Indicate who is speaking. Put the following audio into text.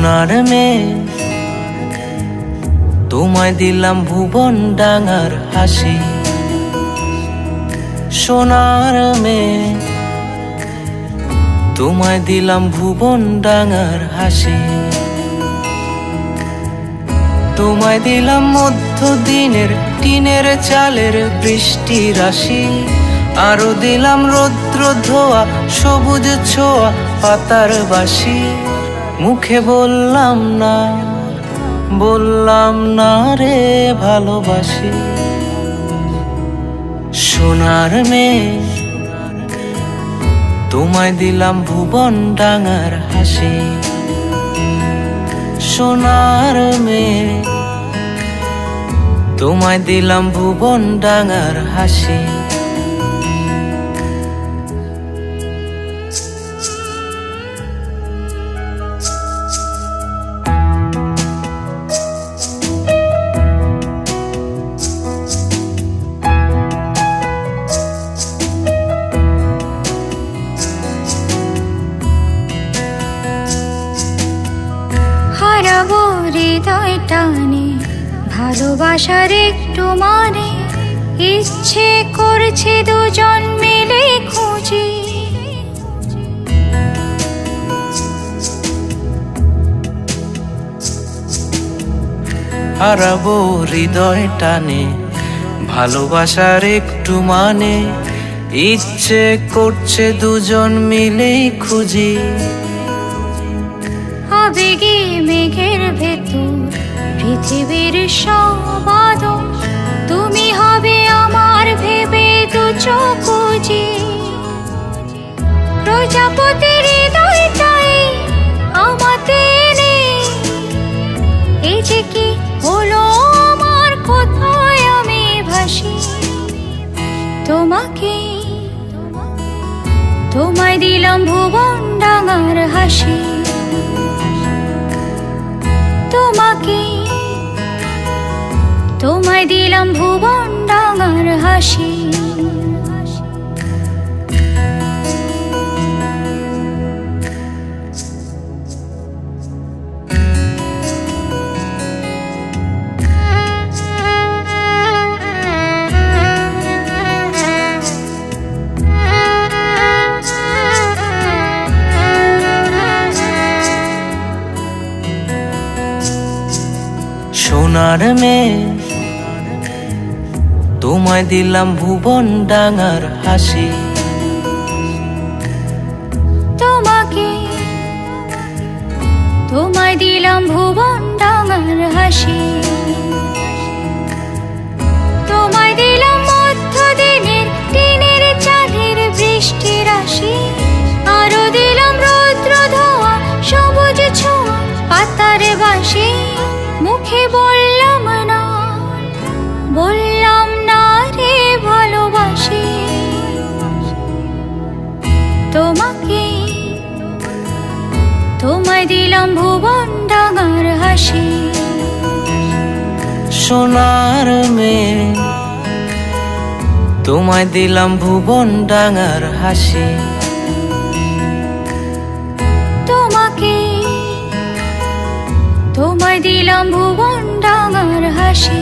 Speaker 1: সোনার মেয়ে তোমায় দিলাম ভুবন ডাঙার হাসি। সোনার মেয়ে তোমায় দিলাম ভুবন ডাঙার হাসি। তোমায় দিলাম মধ্য দিনের টিনের চালের বৃষ্টি রাশি। আরো দিলাম রৌদ্র ধোয়া সবুজ ছোঁয়া পাতার বাসি। মুখে বললাম না রে ভালোবাসি। সোনার মেয়ে তোমায় দিলাম ভুবন ডাঙার হাসি। সোনার মেয়ে তোমায় দিলাম ভুবন ডাঙার হাসি।
Speaker 2: হারাবো হৃদয় টানে ভালোবাসার একটু মানে। ইচ্ছে করছে দুজন মিলে খুঁজি।
Speaker 1: হারাবো হৃদয় টানে ভালোবাসার একটু মানে। ইচ্ছে করছে দুজন মিলেই খুঁজি।
Speaker 2: আবেগে মেঘের ভেতর পৃথিবীর সব আদর। তুমি হবে আমার ভেবে দু চোখ বুজি। প্রজাপতির হৃদয়টাই আমাতে নেই। এই যে কি হলো আমার, কোথায় আমি ভাসি। তোমায় দিলাম ভুবন ডাঙার হাসি। তোমায় দিলাম ভুবন ডাঙার হাসি।
Speaker 1: সোনার মেয়ে তোমায় দিলাম ভুবন ডাঙার হাসি।
Speaker 2: তোমায় দিলাম ভুবন ডাঙার হাসি। তোমায় দিলাম মধ্য দিনের টিনের চালের বৃষ্টি রাশি। আরো দিলাম রৌদ্র ধোয়া সবুজ ছোঁয়া পাতার বাসি। মুখে বললাম না রে ভালোবাসি। তোমায় দিলাম ভুবন ডাঙার হাসি।
Speaker 1: সোনার মেয়ে তোমায় দিলাম ভুবন ডাঙার হাসি।
Speaker 2: তোমায় দিলাম ভুবন ডাঙার হাসি।